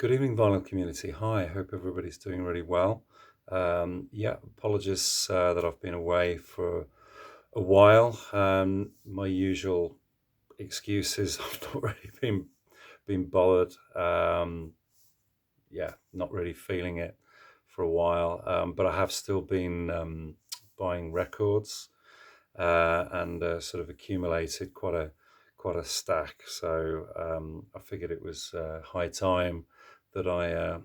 Good evening, vinyl community. Hi, I hope everybody's doing really well. Yeah, apologies that I've been away for a while. My usual excuse is I've not really been bothered. Yeah, not really feeling it for a while. But I have still been buying records and sort of accumulated quite a stack. So I figured it was high time that I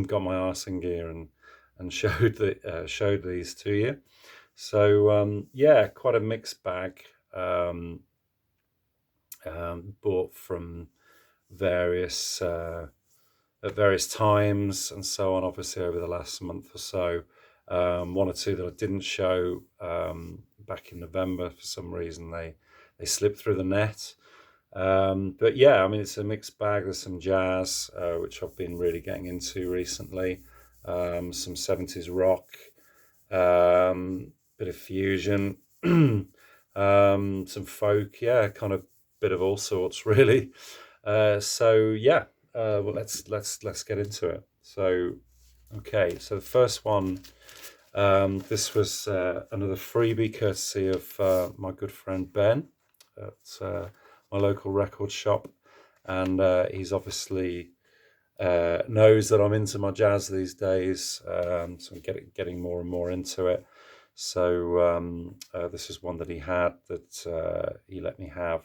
got my arse in gear and showed these to you. So yeah, quite a mixed bag. Bought from various at various times and so on. Obviously, over the last month or so, one or two that I didn't show back in November for some reason they slipped through the net. But yeah, I mean, it's a mixed bag. There's some jazz, which I've been really getting into recently, some 70s rock, bit of fusion, some folk, yeah, kind of bit of all sorts, really. So yeah, well, let's get into it. So, okay, so the first one, this was another freebie courtesy of my good friend Ben at my local record shop, and he's obviously knows that I'm into my jazz these days, so I'm getting more and more into it. So this is one that he had that he let me have.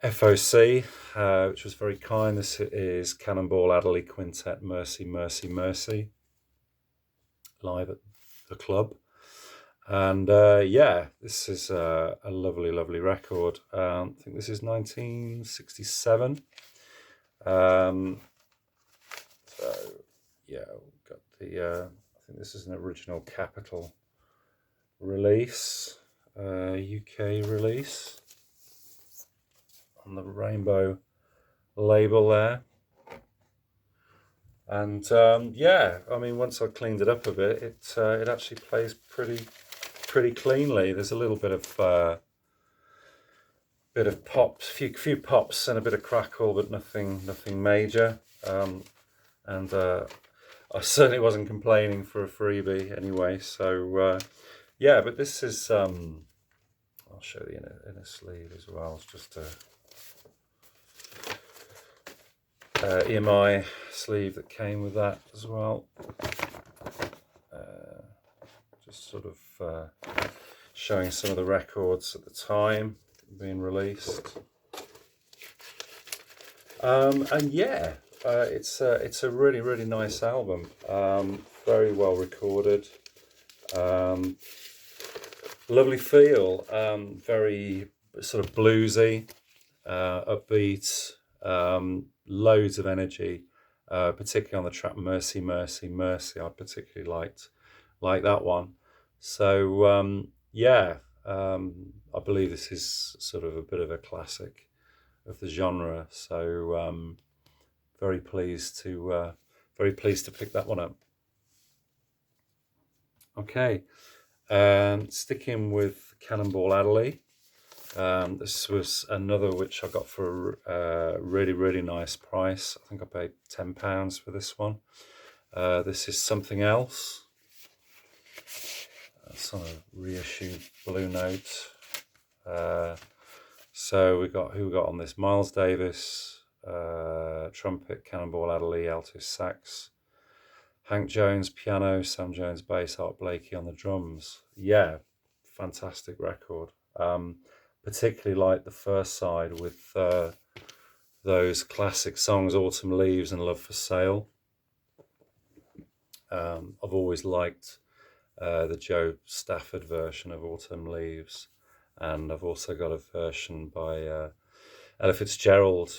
FOC, which was very kind. This is Cannonball Adderley Quintet, Mercy, Mercy, Mercy, live at the club. And yeah, this is a lovely, lovely record. I think this is 1967. So yeah, we've got the, I think this is an original Capitol release, UK release on the Rainbow label there. And yeah, I mean, once I cleaned it up a bit, it actually plays pretty cleanly. There's a little bit of pops, few pops and a bit of crackle, but nothing major. And I certainly wasn't complaining for a freebie anyway. So yeah, but this is I'll show the inner sleeve as well. It's just a EMI sleeve that came with that as well. Just sort of showing some of the records at the time being released. And yeah, it's a really nice album. Very well recorded. Lovely feel. Very sort of bluesy, upbeat. Loads of energy, particularly on the track Mercy, Mercy, Mercy. I particularly like that one. So yeah, I believe this is sort of a bit of a classic of the genre. So very pleased to pick that one up. Okay, sticking with Cannonball Adderley. This was another which I got for a really nice price. I think I paid £10 for this one. This is Something Else. It's on a reissued Blue Note. So we got on this? Miles Davis, trumpet, Cannonball Adderley, alto sax, Hank Jones piano, Sam Jones bass, Art Blakey on the drums. Yeah, fantastic record. Particularly like the first side with those classic songs, Autumn Leaves and Love for Sale. I've always liked the Joe Stafford version of Autumn Leaves, and I've also got a version by Ella Fitzgerald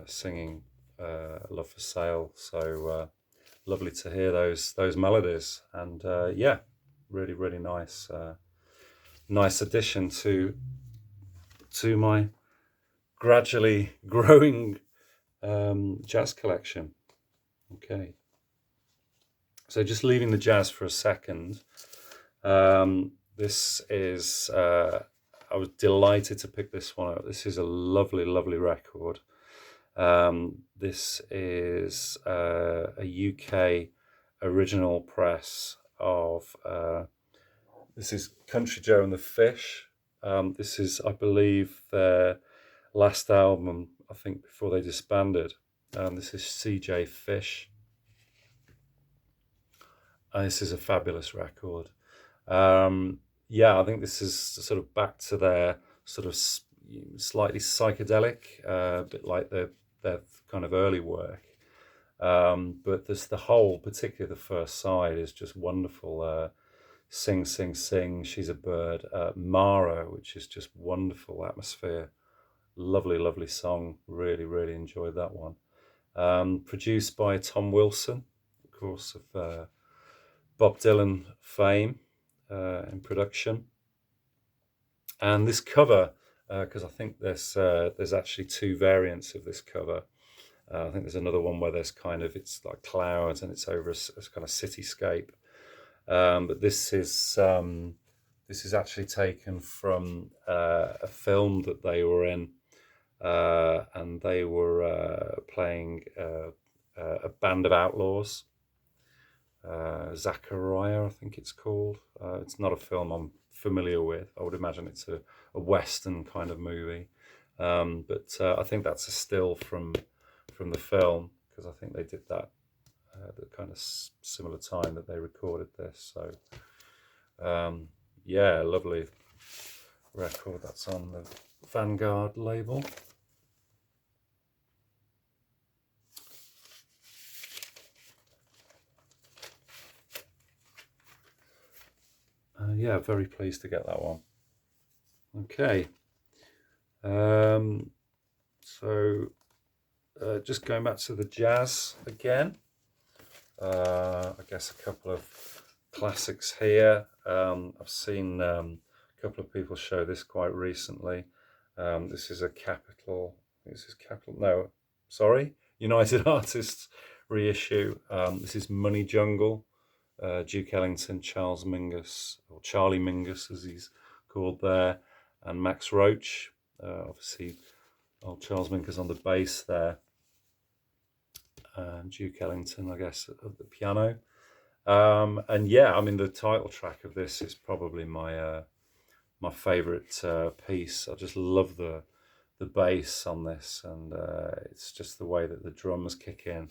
singing Love for Sale. So lovely to hear those melodies, and yeah, really nice addition to my gradually growing jazz collection. Okay, so just leaving the jazz for a second. This is I was delighted to pick this one up. This is a lovely record. This is a UK original press of this is Country Joe and the Fish. This is, I believe, their last album, I think, before they disbanded. This is CJ Fish. This is a fabulous record. Yeah, I think this is sort of back to their sort of slightly psychedelic, a bit like their kind of early work. But there's the whole, particularly the first side, is just wonderful. Sing, Sing, Sing, She's a Bird. Mara, which is just wonderful atmosphere. Lovely, lovely song. Really, really enjoyed that one. Produced by Tom Wilson, of course, of Bob Dylan fame in production. And this cover, because I think there's actually two variants of this cover. I think there's another one where there's kind of, it's like clouds and it's over a kind of cityscape. But this is actually taken from a film that they were in, and they were playing a band of outlaws. Zachariah, I think it's called. It's not a film I'm familiar with. I would imagine it's a Western kind of movie. But I think that's a still from the film, because I think they did that at the kind of similar time that they recorded this. So yeah, lovely record. That's on the Vanguard label. Yeah, very pleased to get that one. Okay. So just going back to the jazz again. I guess a couple of classics here. I've seen a couple of people show this quite recently. This is a United Artists reissue. This is Money Jungle. Duke Ellington, Charles Mingus, or Charlie Mingus as he's called there, and Max Roach. Obviously, old Charles Mingus on the bass there, and Duke Ellington, I guess, at the piano. And yeah, I mean, the title track of this is probably my favourite piece. I just love the bass on this, and it's just the way that the drums kick in.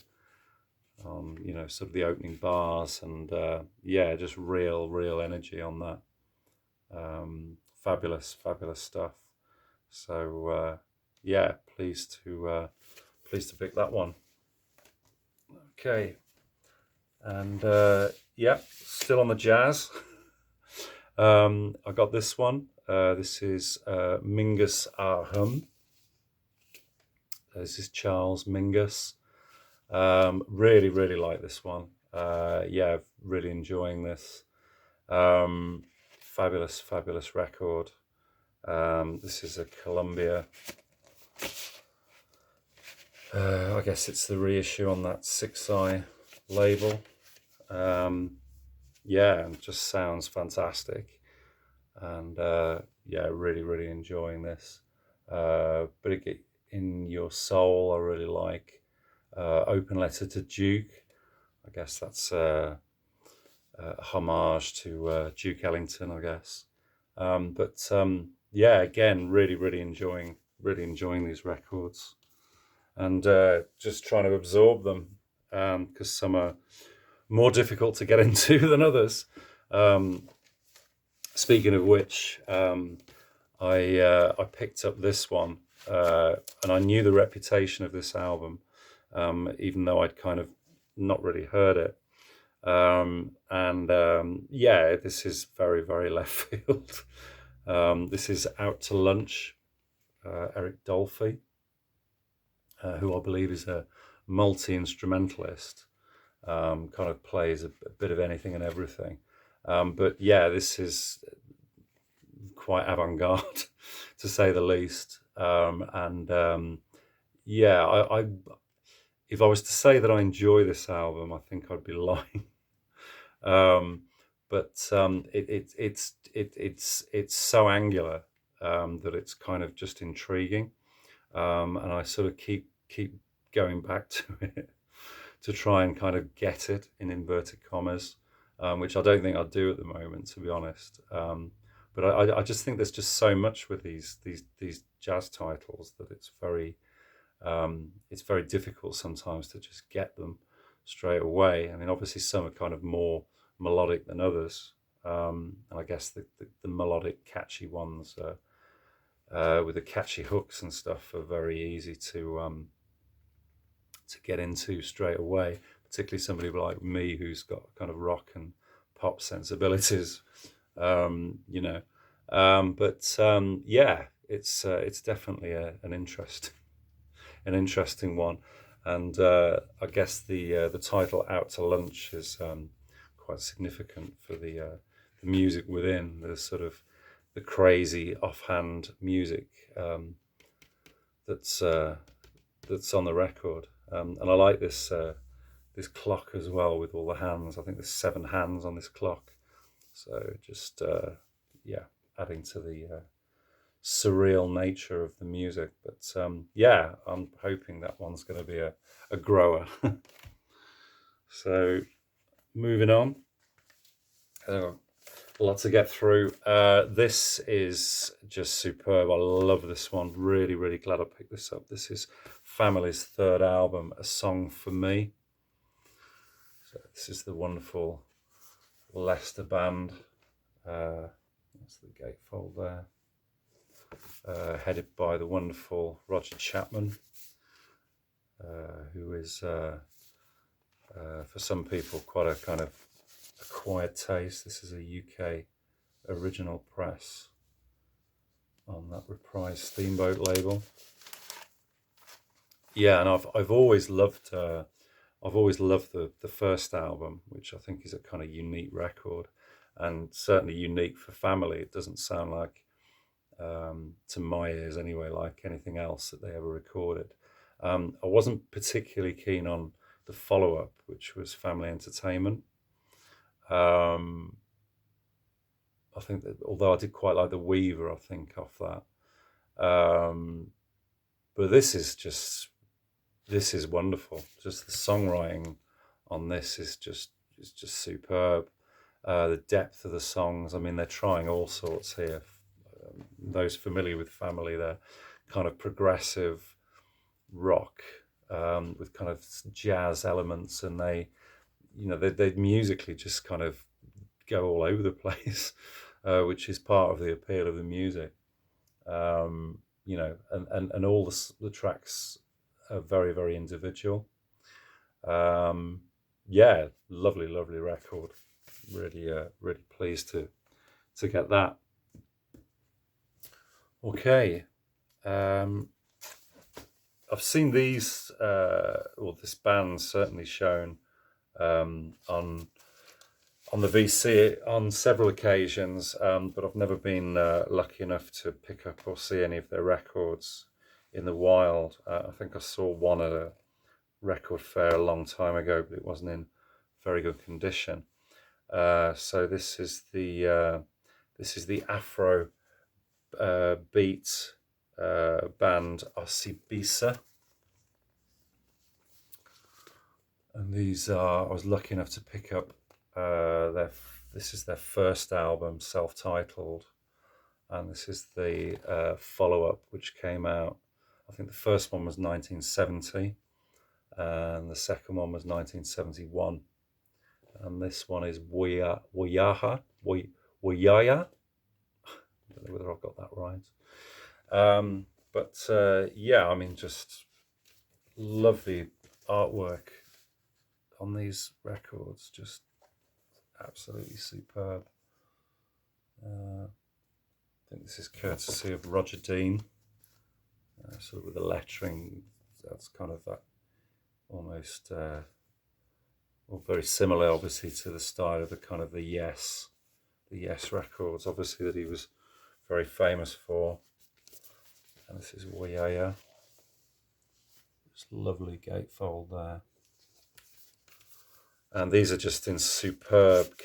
Sort of the opening bars, and yeah, just real energy on that. Fabulous stuff. So yeah, pleased to pick that one. Okay, and yeah, still on the jazz. I got this one. This is Mingus Ahum. This is Charles Mingus. Really like this one. Yeah, really enjoying this. Fabulous record. This is a Columbia. I guess it's the reissue on that 6i label. Yeah, and just sounds fantastic. And yeah, really enjoying this. But in Your Soul, I really like. Open Letter to Duke. I guess that's a homage to Duke Ellington, I guess. But yeah, again, really enjoying these records, and just trying to absorb them, because some are more difficult to get into than others. Speaking of which, I picked up this one, and I knew the reputation of this album. Even though I'd kind of not really heard it. Yeah, this is very left field. This is Out to Lunch, Eric Dolphy, who I believe is a multi-instrumentalist, kind of plays a bit of anything and everything. But yeah, this is quite avant-garde, to say the least. Yeah, I if I was to say that I enjoy this album, I think I'd be lying. But it's so angular that it's kind of just intriguing, and I sort of keep keep going back to it to try and kind of get it in inverted commas, which I don't think I do at the moment, to be honest. But I just think there's just so much with these jazz titles that it's very difficult sometimes to just get them straight away. I mean, obviously some are kind of more melodic than others, and I guess the melodic, catchy ones with the catchy hooks and stuff are very easy to get into straight away, particularly somebody like me who's got kind of rock and pop sensibilities, Yeah, it's definitely an interesting one, and I guess the title "Out to Lunch" is quite significant for the music within. There's sort of the crazy offhand music that's on the record, and I like this clock as well with all the hands. I think there's 7 hands on this clock, so just adding to the surreal nature of the music. But I'm hoping that one's going to be a grower. So moving on, a lot to get through. This is just superb. I love this one. Really, really glad I picked this up. This is Family's 3rd album, A Song for Me. So this is the wonderful Leicester band. That's the gatefold there. Headed by the wonderful Roger Chapman, who is, for some people, quite a kind of acquired taste. This is a UK original press on that Reprise Steamboat label. Yeah, and I've always loved the first album, which I think is a kind of unique record, and certainly unique for Family. It doesn't sound like, to my ears anyway, like anything else that they ever recorded. I wasn't particularly keen on the follow-up, which was Family Entertainment. I think that, although I did quite like the Weaver, I think, off that. But this is wonderful. Just the songwriting on this is just superb. The depth of the songs. I mean, they're trying all sorts here. Those familiar with Family, they're kind of progressive rock with kind of jazz elements, and they musically just kind of go all over the place, which is part of the appeal of the music. And all the tracks are very, very individual. Lovely record. Really pleased to get that. Okay, I've seen these, this band certainly shown on the VC on several occasions, but I've never been lucky enough to pick up or see any of their records in the wild. I think I saw one at a record fair a long time ago, but it wasn't in very good condition. So this is the Afrobeat band Osibisa, and these are, I was lucky enough to pick up this is their first album, self-titled, and this is the follow-up, which came out, I think the first one was 1970 and the second one was 1971, and this one is Wayaya. I don't know whether I've got that right. I mean, just lovely artwork on these records, just absolutely superb. I think this is courtesy of Roger Dean, sort of with the lettering. That's kind of that almost, very similar, obviously, to the style of the kind of the Yes records, obviously, that he was very famous for. And this is Wayaya. Just lovely gatefold there. And these are just in superb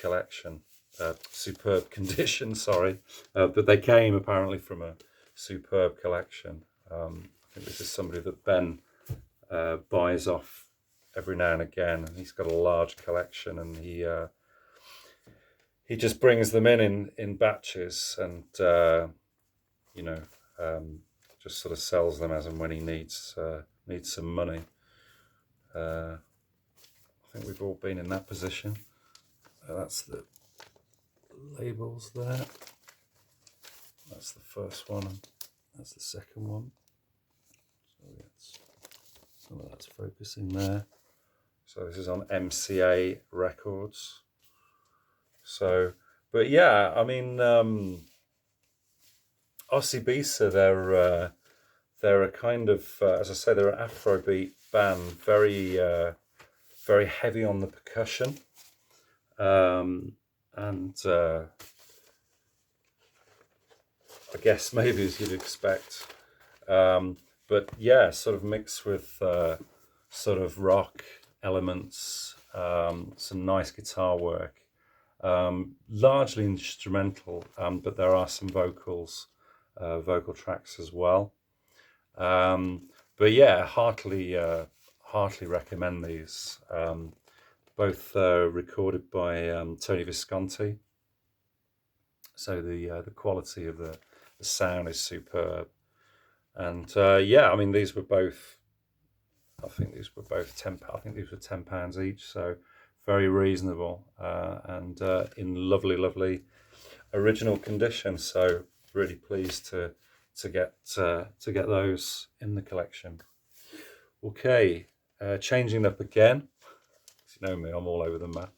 condition, sorry. But they came apparently from a superb collection. I think this is somebody that Ben buys off every now and again. He's got a large collection, and he just brings them in batches, and you know, just sort of sells them as and when he needs some money. I think we've all been in that position. That's the labels there. That's the first one. That's the second one. So yes, some of that's focusing there. So this is on MCA Records. So, but yeah, I mean, Osibisa, they're a kind of, as I say, they're an Afrobeat band, very heavy on the percussion, and I guess maybe as you'd expect, but yeah, sort of mixed with sort of rock elements, some nice guitar work, largely instrumental, but there are some vocal tracks as well. But yeah, heartily recommend these. Both recorded by Tony Visconti. So the quality of the sound is superb. And yeah, I mean, these were both. I think these were both I think these were £10 each. So very reasonable, and in lovely original condition. So really pleased to get those in the collection. Okay, changing up again. You know me, I'm all over the map.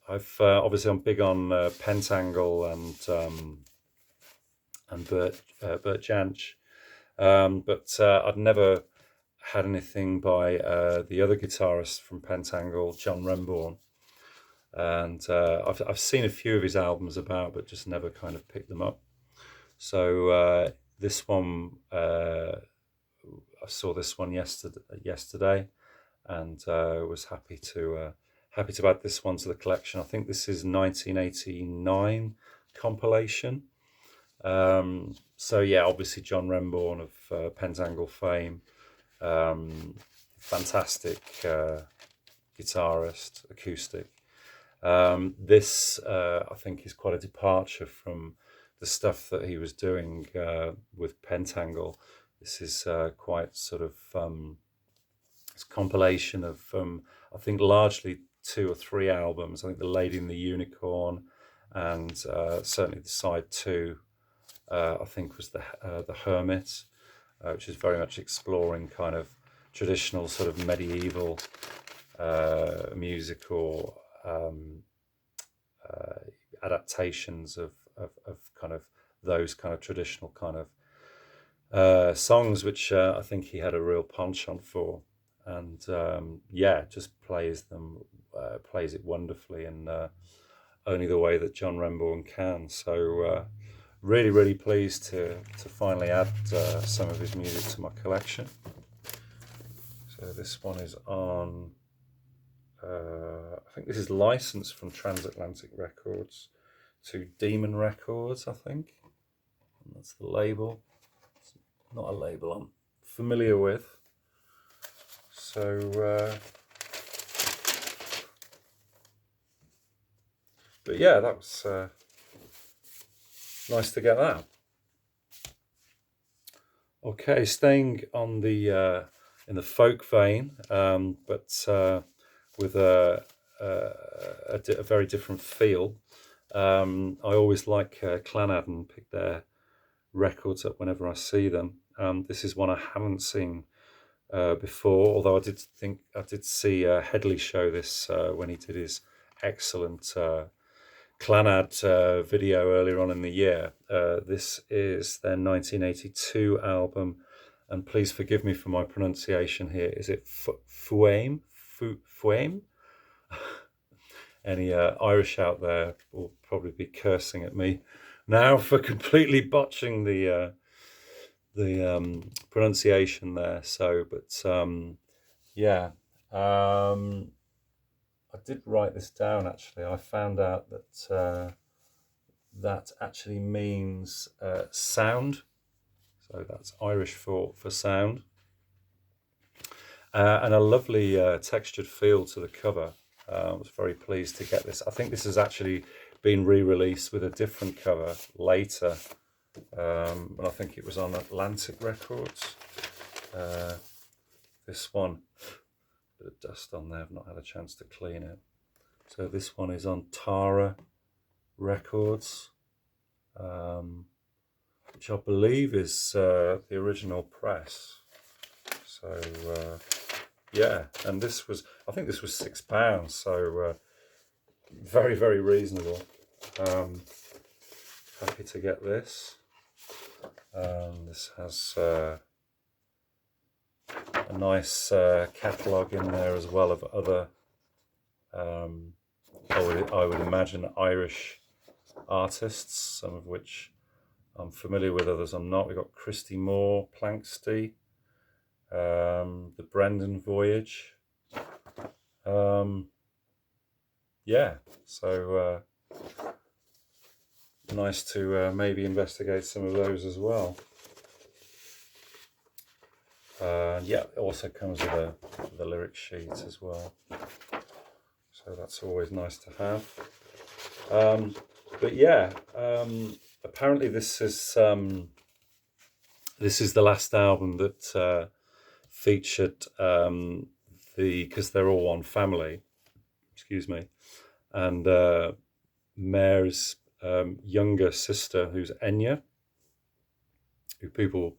I've obviously I'm big on Pentangle and Bert Jansch, but I'd never had anything by the other guitarist from Pentangle, John Renbourn, and I've seen a few of his albums about, but just never kind of picked them up. So this one, I saw this one yesterday, and was happy to add this one to the collection. I think this is 1989 compilation. So yeah, obviously John Renbourn of Pentangle fame, fantastic guitarist, acoustic. This I think is quite a departure from the stuff that he was doing with Pentangle. This is quite sort of it's a compilation of I think largely 2 or 3 albums. I think The Lady and the Unicorn, and certainly the side 2 I think was the Hermit, which is very much exploring kind of traditional sort of medieval music, or adaptations of kind of those kind of traditional kind of songs, which I think he had a real penchant for, and yeah, just plays it wonderfully, and only the way that John Renbourn can. So really pleased to finally add some of his music to my collection. So this one is on, I think this is licensed from Transatlantic Records to Demon Records, I think. And that's the label. It's not a label I'm familiar with. So, but yeah, that was nice to get that. Okay, staying on the in the folk vein, but with a very different feel. I always like Clannad and pick their records up whenever I see them. This is one I haven't seen before, although I did see Headley show this when he did his excellent Clannad video earlier on in the year. This is their 1982 album, and please forgive me for my pronunciation here. Is it Fuaim? Fuaim? Any Irish out there will probably be cursing at me now for completely botching the pronunciation there. So, but yeah, I did write this down actually. I found out that that actually means sound. So that's Irish for sound. and a lovely textured feel to the cover. I was very pleased to get this. I think this has actually been re-released with a different cover later, and I think it was on Atlantic Records. This one, bit of dust on there. I've not had a chance to clean it. So this one is on Tara Records, which I believe is the original press. So yeah, and this was, I think this was £6, so very, very reasonable. Happy to get this. This has a nice catalogue in there as well of other, I would imagine, Irish artists, some of which I'm familiar with, others I'm not. We've got Christy Moore, Planksty, the Brendan Voyage. Yeah, so nice to maybe investigate some of those as well. Yeah, it also comes with a lyric sheet as well, so that's always nice to have. But yeah, apparently this is the last album that featured because they're all one family, excuse me, and Mare's younger sister, who's Enya, who people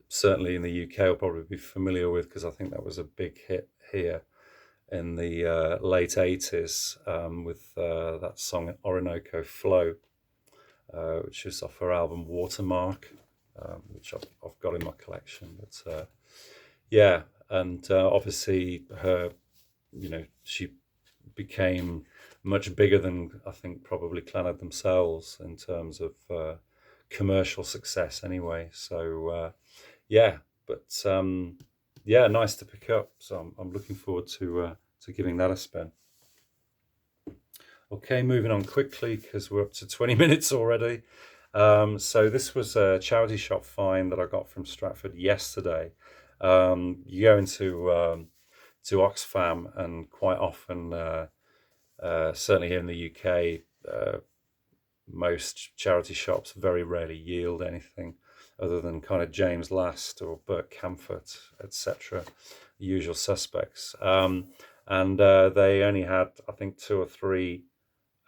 certainly in the UK will probably be familiar with, because I think that was a big hit here in the late 80s with that song Orinoco Flow, which is off her album Watermark, which I've got in my collection. But yeah, and obviously her, she became much bigger than I think probably Clannad themselves in terms of commercial success anyway. So yeah, but yeah, nice to pick up. So I'm looking forward to giving that a spin. Okay, moving on quickly because we're up to 20 minutes already. So this was a charity shop find that I got from Stratford yesterday. You go into Oxfam, and quite often, certainly here in the UK, most charity shops very rarely yield anything other than kind of James Last or Burt Camford, etc., usual suspects. And they only had, I think, 2 or 3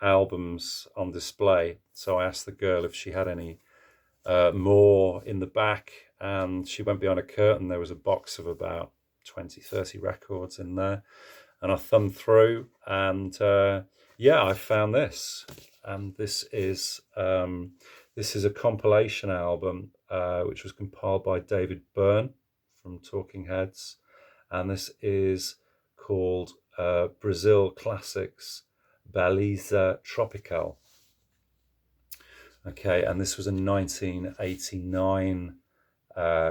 albums on display. So I asked the girl if she had any more in the back, and she went behind a curtain. There was a box of about 20, 30 records in there. And I thumbed through, and yeah, I found this. And this is a compilation album which was compiled by David Byrne from Talking Heads, and this is called Brazil Classics Baliza Tropical. Okay, and this was a 1989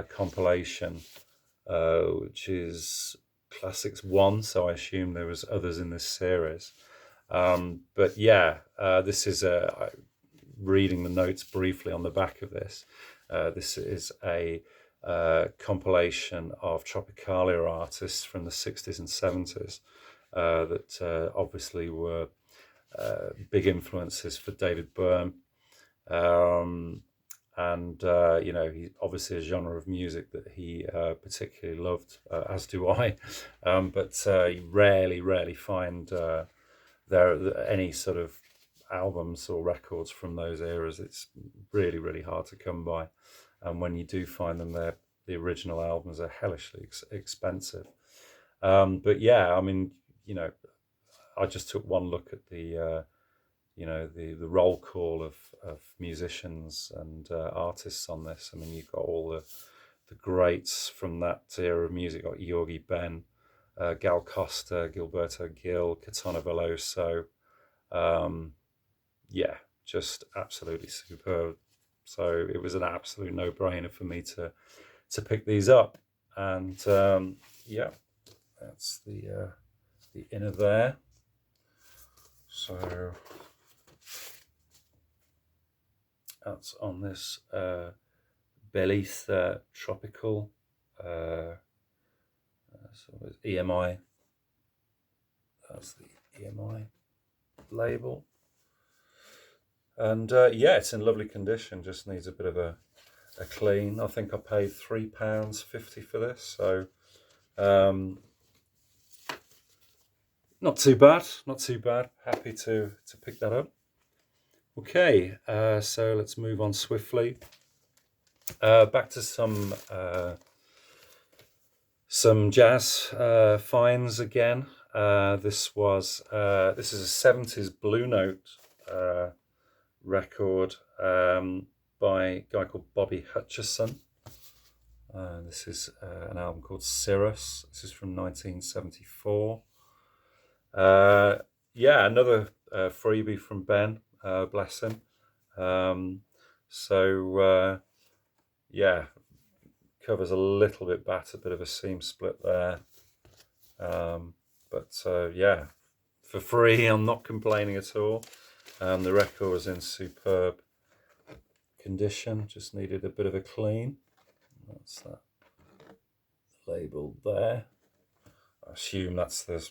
compilation, which is Classics 1, so I assume there was others in this series. But yeah, this is reading the notes briefly on the back of this. This is a compilation of Tropicalia artists from the 60s and 70s that obviously were big influences for David Byrne. And he obviously a genre of music that he particularly loved, as do I. But you rarely find there any sort of albums or records from those eras. It's really hard to come by, and when you do find them, the original albums are hellishly expensive. But yeah, I mean, I just took one look at the the roll call of musicians and artists on this. I mean, you've got all the greats from that era of music, like Yorgi Ben, Gal Costa, Gilberto Gil, Katana Veloso. Yeah, just absolutely superb. So it was an absolute no-brainer for me to pick these up. And yeah, that's the inner there. So that's on this Belize Tropical. So it's EMI. That's the EMI label. And yeah, it's in lovely condition, just needs a bit of a clean. I think I paid £3.50 for this, so not too bad, not too bad. Happy to pick that up. Okay, so let's move on swiftly. Back to some jazz finds again. This is a 70s Blue Note record by a guy called Bobby Hutcherson. This is an album called Cirrus. This is from 1974. Yeah, another freebie from Ben, bless him. Yeah, covers a little bit better, a bit of a seam split there. But yeah, for free, I'm not complaining at all. The record was in superb condition, just needed a bit of a clean. That's that label there. I assume that's the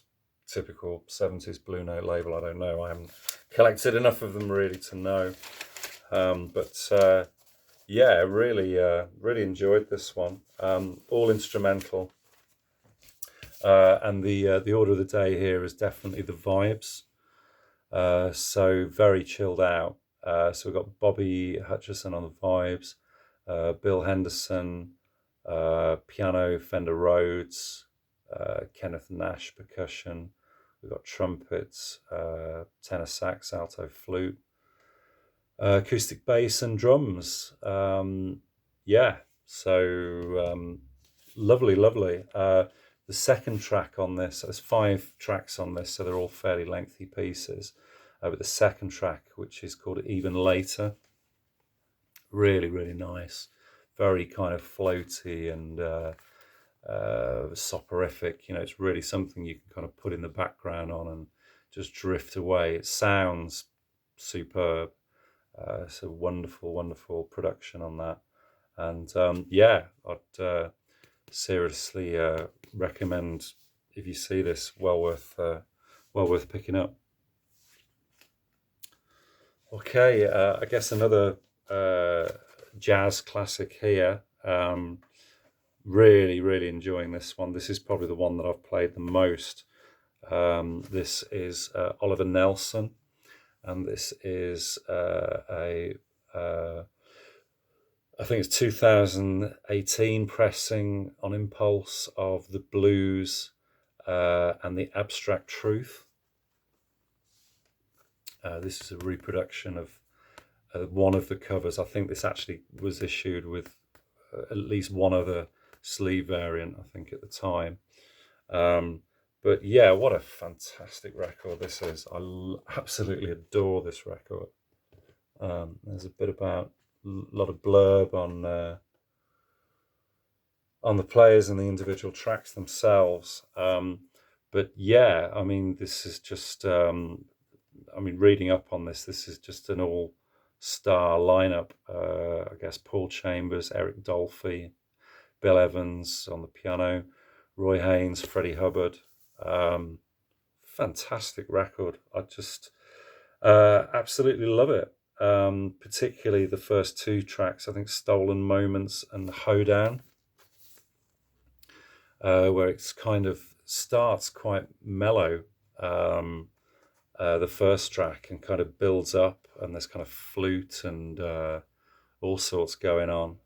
typical 70s Blue Note label. I don't know. I haven't collected enough of them really to know. Yeah, really enjoyed this one. All instrumental. And the order of the day here is definitely the vibes. So very chilled out. So we've got Bobby Hutcherson on the vibes, Bill Henderson, piano, Fender Rhodes, Kenneth Nash percussion. We've got trumpets, tenor sax, alto flute, acoustic bass and drums. Yeah, so lovely. The second track on this, there's 5 tracks on this, so they're all fairly lengthy pieces. But the second track, which is called Even Later, really nice. Very kind of floaty and soporific. You know, it's really something you can kind of put in the background on and just drift away. It sounds superb. So wonderful production on that. And yeah, I'd seriously recommend, if you see this, well worth picking up. Okay, I guess another jazz classic here. Really enjoying this one. This is probably the one that I've played the most. This is Oliver Nelson, and this is I think it's 2018 pressing on Impulse of The Blues and The Abstract Truth. This is a reproduction of one of the covers. I think this actually was issued with at least one other sleeve variant, I think, at the time. But yeah, what a fantastic record this is. I absolutely adore this record. There's a bit about a lot of blurb on the players and the individual tracks themselves. But yeah, I mean, this is just, reading up on this is just an all-star lineup. I guess Paul Chambers, Eric Dolphy, Bill Evans on the piano, Roy Haynes, Freddie Hubbard. Fantastic record. I just absolutely love it. Particularly the first 2 tracks, I think Stolen Moments and Hoedown, where it's kind of starts quite mellow, the first track, and kind of builds up, and there's kind of flute and all sorts going on.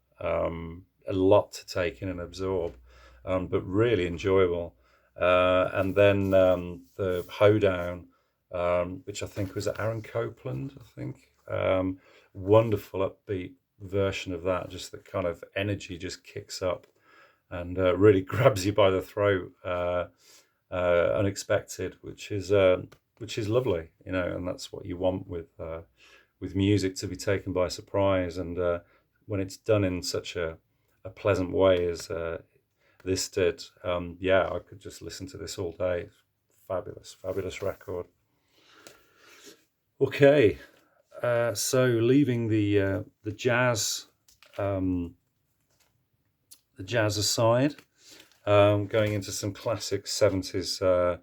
A lot to take in and absorb, but really enjoyable. And then the Hoedown, which I think was Aaron Copland, I think. Wonderful upbeat version of that, just the kind of energy just kicks up and really grabs you by the throat, unexpected, which is lovely, you know, and that's what you want with music, to be taken by surprise. And when it's done in such a pleasant way as this did, yeah, I could just listen to this all day. Fabulous record. Okay. So leaving the jazz aside, Going into some classic 70s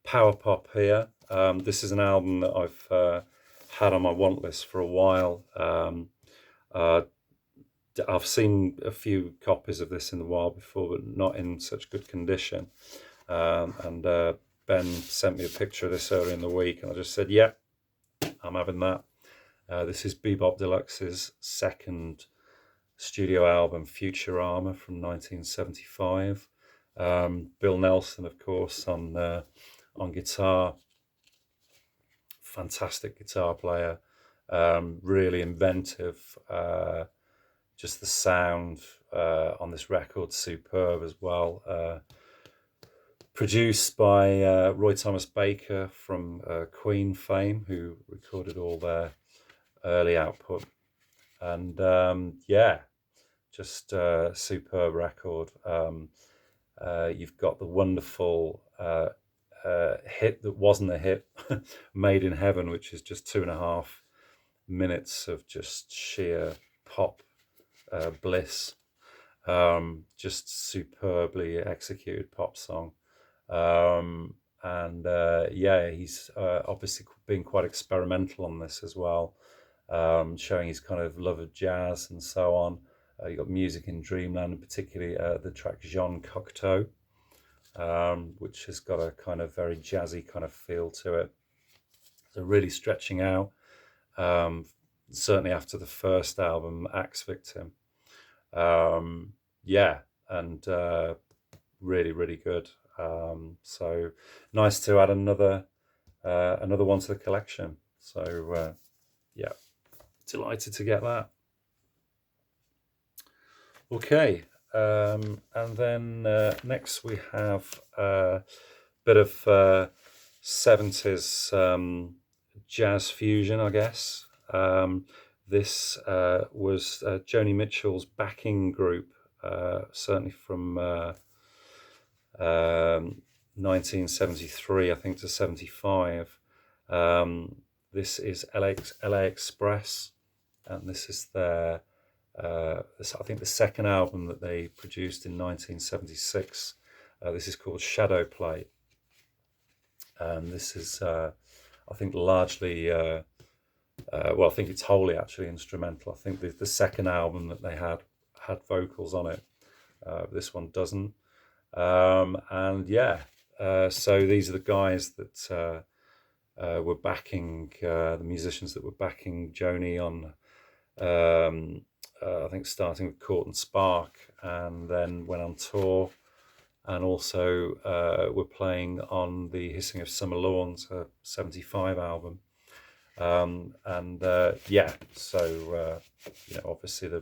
power pop here. This is an album that I've had on my want list for a while. I've seen a few copies of this in the wild before, but not in such good condition. And Ben sent me a picture of this earlier in the week, and I just said, yeah, I'm having that. This is Bebop Deluxe's second studio album, Futurama, from 1975. Bill Nelson, of course, on guitar. Fantastic guitar player. Really inventive. Just the sound on this record, superb as well. Produced by Roy Thomas Baker from Queen fame, who recorded all their early output. And yeah, just a superb record. You've got the wonderful hit that wasn't a hit, Made in Heaven, which is just 2.5 minutes of just sheer pop bliss. Just superbly executed pop song. And yeah, he's obviously been quite experimental on this as well, showing his kind of love of jazz and so on. You got Music in Dreamland, and particularly the track Jean Cocteau, which has got a kind of very jazzy kind of feel to it. So really stretching out, certainly after the first album, Axe Victim. Yeah, and really, really good. So nice to add another one to the collection. So yeah, delighted to get that. Okay, and then next we have a bit of 70s jazz fusion, I guess. This was Joni Mitchell's backing group, certainly from 1973, I think, to 75. This is LA Express, and this is their, I think, the second album that they produced in 1976. This is called Shadow Play, and this is, I think, largely, well, I think it's wholly actually instrumental. I think the second album that they had vocals on it. This one doesn't. And yeah, so these are the guys that were backing, the musicians that were backing Joni on, I think, starting with Court and Spark, and then went on tour, and also were playing on the Hissing of Summer Lawns, 75 album. And yeah, so you know, obviously the